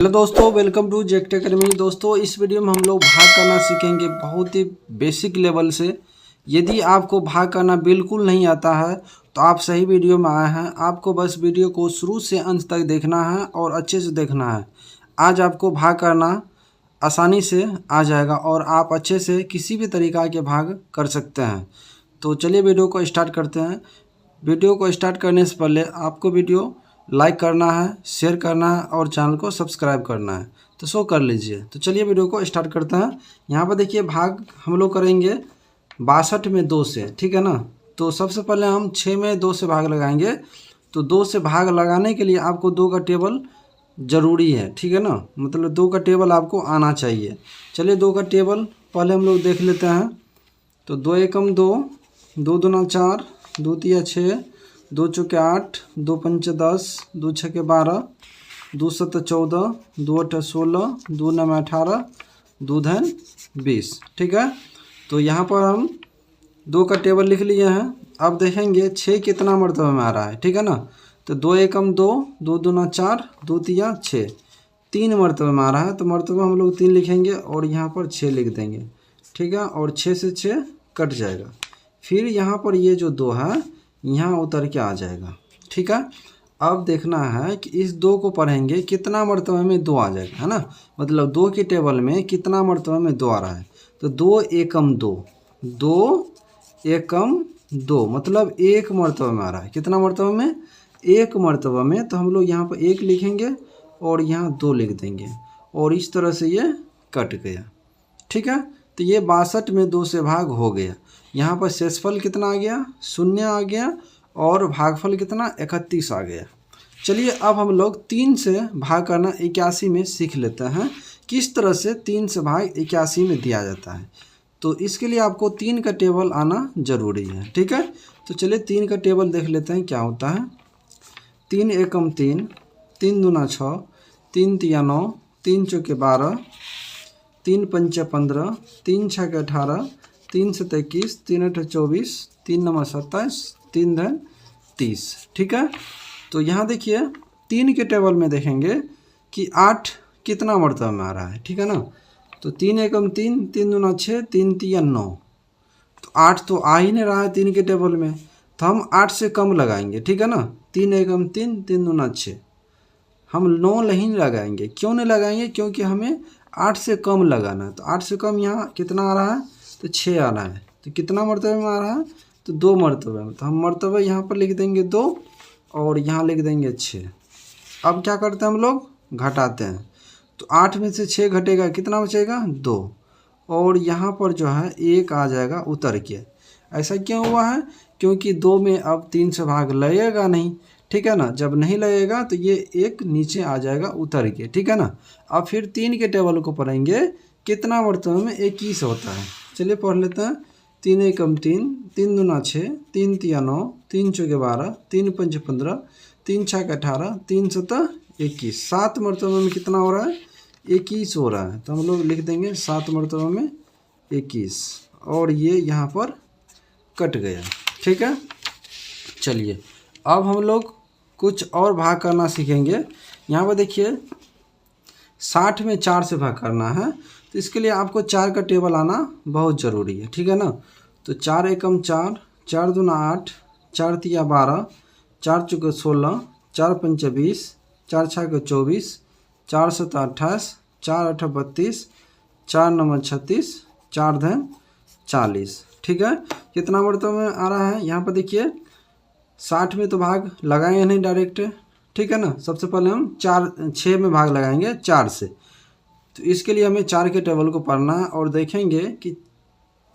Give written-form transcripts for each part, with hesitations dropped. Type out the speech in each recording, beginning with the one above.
Hello दोस्तों, welcome to जेक्ट academy. दोस्तों, इस वीडियो में हम लोग भाग करना सीखेंगे बहुत ही बेसिक लेवल से। यदि आपको भाग करना बिल्कुल नहीं आता है तो आप सही वीडियो में आए हैं। आपको बस वीडियो को शुरू से अंत तक देखना है और अच्छे से देखना है। आज आपको भाग करना आसानी से आ जाएगा और आप अच्छे से किसी भी तरीक़ा के भाग कर सकते हैं। तो चलिए वीडियो को स्टार्ट करते हैं। वीडियो को स्टार्ट करने से पहले आपको वीडियो लाइक करना है, शेयर करना है और चैनल को सब्सक्राइब करना है, तो सो कर लीजिए। तो चलिए वीडियो को स्टार्ट करते हैं। यहाँ पर देखिए भाग हम लोग करेंगे 62 में 2 से, ठीक है ना। तो सबसे पहले हम 6 में 2 से भाग लगाएंगे। तो 2 से भाग लगाने के लिए आपको 2 का टेबल ज़रूरी है, ठीक है ना। मतलब 2 का टेबल आपको आना चाहिए। चलिए 2 का टेबल पहले हम लोग देख लेते हैं। तो 2 एकम 2, 2 दूना 4, 2 तिया 6, 2 चौके 8, 2 पंचे 10, 2 छके 12, 2 सत्ते 14, 2 अठे 16, 2 नवे 18, 2 धन 20, ठीक है। तो यहाँ पर हम 2 का टेबल लिख लिए हैं। अब देखेंगे 6 कितना मरतबे में आ रहा है, ठीक है ना। तो 2 एकम 2, 2 दूना 4, 2 तिया 6, 3 मरतबे में आ रहा है। तो मरतबा हम लोग 3 लिखेंगे और यहाँ पर 6 लिख देंगे, ठीक है। और 6 से 6 कट जाएगा। फिर यहाँ पर ये जो 2 है यहाँ उतर के आ जाएगा, ठीक है। अब देखना है कि इस 2 को पढ़ेंगे कितना मरतबे में 2 आ जाएगा, है ना। मतलब 2 के टेबल में कितना मरतबे में 2 आ रहा है। तो 2 एकम 2, 2 एकम 2 मतलब 1 मरतबे में आ रहा है। कितना मरतबे में? 1 मरतबे में। तो हम लोग यहाँ पर 1 लिखेंगे और यहाँ 2 लिख देंगे और इस तरह से ये कट गया, ठीक है। तो ये 62 में 2 से भाग हो गया। यहाँ पर शेषफल कितना आ गया? 0 आ गया और भागफल कितना? 31 आ गया। चलिए अब हम लोग 3 से भाग करना 81 में सीख लेते हैं। किस तरह से 3 से भाग 81 में दिया जाता है। तो इसके लिए आपको 3 का टेबल आना ज़रूरी है, ठीक है। तो चलिए 3 का टेबल देख लेते हैं क्या होता है। 3 एकम 3, 3 दूना 6, 3 तिया 9, 3 चौके 12, 3 पंचे 15, 3 छके 18, 3 सत्ते 21, 3 अठे 24, 3 नवा 27, 3 धन 30, ठीक है। तो यहाँ देखिए 3 के टेबल में देखेंगे कि 8 कितना मरतबे में आ रहा है, ठीक है ना। तो 3 एकम 3, 3 दूना 6, 3 तिया 9। तो 8 तो आ ही नहीं रहा है 3 के टेबल में, तो हम 8 से कम लगाएंगे, ठीक है ना। 3 एकम 3, 3 दूना 6, हम 9 नहीं लगाएंगे। क्यों नहीं लगाएंगे? क्योंकि हमें 8 से कम लगाना है। तो 8 से कम यहाँ कितना आ रहा है? तो 6 आ रहा है। तो कितना मरतबे में आ रहा है? तो 2 मरतबे में। तो हम मरतबे यहाँ पर लिख देंगे 2 और यहाँ लिख देंगे 6। अब क्या करते हैं हम लोग? घटाते हैं। तो 8 में से 6 घटेगा, कितना बचेगा? 2। और यहाँ पर जो है 1 आ जाएगा उतर के। ऐसा क्यों हुआ है? क्योंकि 2 में अब 3 से भाग लगेगा नहीं, ठीक है ना। जब नहीं लगेगा तो ये 1 नीचे आ जाएगा उतर के, ठीक है ना। अब फिर 3 के टेबल को पढ़ेंगे कितना मरतबे में 21 होता है। चलिए पढ़ लेते हैं। 3 एकम 3, 3 दूना 6, 3 तिया 9, 3 चौके 12, 3 पंचे 15, 3 छके 18, 3 सत्ता 21। 7 मरतबे में कितना हो रहा है? 21 हो रहा है। तो हम लोग लिख देंगे 7 मरतबे में 21 और ये यहाँ पर कट गया, ठीक है। चलिए अब हम लोग कुछ और भाग करना सीखेंगे। यहाँ पर देखिए 60 में 4 से भाग करना है। तो इसके लिए आपको 4 का टेबल आना बहुत ज़रूरी है, ठीक है ना। तो 4 एकम 4, 4 दूना 8, 4 तिया 12, 4 चौके 16, 4 पंचे 20, 4 छके 24, 4 सत्ते 28, 4 अठे 32, 4 नवा 36, 4 धन 40, ठीक है। कितना मरतबे में आ रहा है? यहाँ पर देखिए 60 में तो भाग लगाएंगे नहीं डायरेक्ट, ठीक है ना। सबसे पहले हम 6 में भाग लगाएंगे 4 से। तो इसके लिए हमें 4 के टेबल को पढ़ना है और देखेंगे कि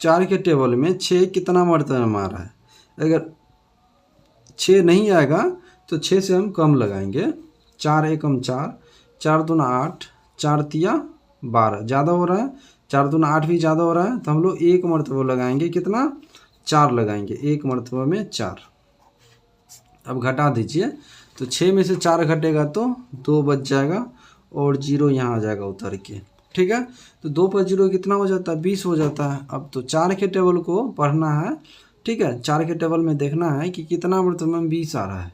4 के टेबल में 6 कितना मरतबे में आ रहा है। अगर 6 नहीं आएगा तो 6 से हम कम लगाएंगे। 4 एकम 4, 4 दूना 8, 4 तिया 12, ज़्यादा हो रहा है। 4 दूना 8 भी ज़्यादा हो रहा है। तो हम लोग 1 मरतबा लगाएंगे, कितना? 4 लगाएंगे। 1 मरतबा में 4। अब घटा दीजिए। तो 6 में से 4 घटेगा तो 2 बच जाएगा और 0 यहाँ आ जाएगा उतर के, ठीक है। तो 2 पर 0 कितना हो जाता है? 20 हो जाता है। अब तो 4 के टेबल को पढ़ना है, ठीक है। 4 के टेबल में देखना है कि कितना मरतबे में 20 आ रहा है।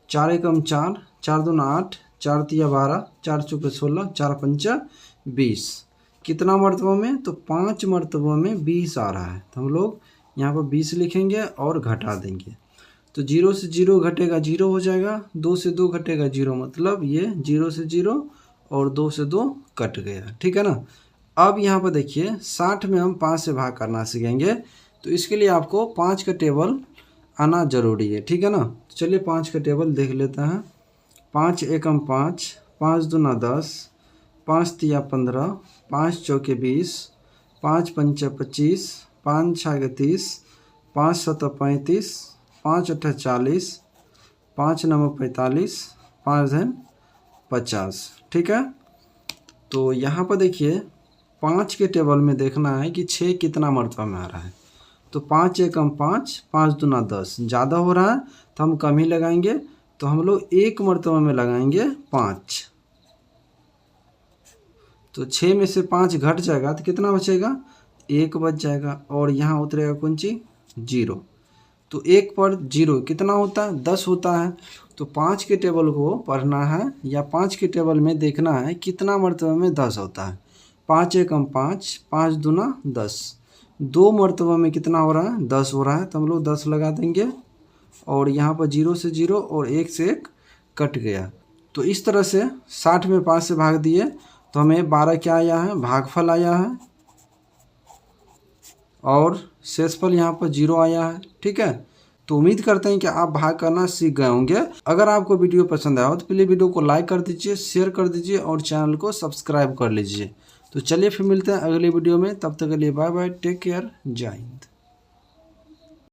4 एकम 4, 4 दूना 8, 4 तिया 12, 4 चौके 16, 4 पंचा 20। कितना मरतबों में? तो 5 मरतबों में 20 आ रहा है, तो हम लोग यहाँ पर 20 लिखेंगे और घटा देंगे। तो 0 से 0 घटेगा 0 हो जाएगा, 2 से 2 घटेगा 0, मतलब ये 0 से 0 और 2 से 2 कट गया, ठीक है ना। अब यहाँ पर देखिए 60 में हम 5 से भाग करना सीखेंगे, तो इसके लिए आपको 5 का टेबल आना ज़रूरी है, ठीक है ना। चलिए 5 का टेबल देख लेते हैं। 5 एकम 5, 5 दूना 10, 5 तिया 15, 5 चौके 20, 5 पंचा 25, 5 छागे 30, 5 सत्ता 35, 5 अट्ठा 40, 5 नवा 45, 5 धन 50, ठीक है। तो यहाँ पर देखिए 5 के टेबल में देखना है कि 6 कितना मरतबा में आ रहा है। तो 5 एकम 5, 5 दूना 10, ज़्यादा हो रहा है तो हम कम ही लगाएंगे, तो हम लोग 1 मरतबा में लगाएंगे 5। तो 6 में से 5 घट जाएगा तो कितना बचेगा? 1 बच जाएगा, और यहाँ उतरेगा कुंची 0। तो 1 पर 0 कितना होता है? 10 होता है। तो 5 के टेबल को पढ़ना है या 5 के टेबल में देखना है कितना मरतबा में 10 होता है। 5 एकम 5, 5 दूना 10, 2 मरतबा में कितना हो रहा है? 10 हो रहा है, तो हम लोग 10 लगा देंगे, और यहाँ पर 0 से 0 और 1 से 1 कट गया। तो इस तरह से 60 में 5 से भाग दिए तो हमें 12 क्या आया है? भागफल आया है, और शेषफल यहाँ पर 0 आया है, ठीक है। तो उम्मीद करते हैं कि आप भाग करना सीख गए होंगे। अगर आपको वीडियो पसंद आया हो तो प्लीज़ वीडियो को लाइक कर दीजिए, शेयर कर दीजिए और चैनल को सब्सक्राइब कर लीजिए। तो चलिए फिर मिलते हैं अगली वीडियो में, तब तक के लिए बाय बाय, टेक केयर, जय हिंद।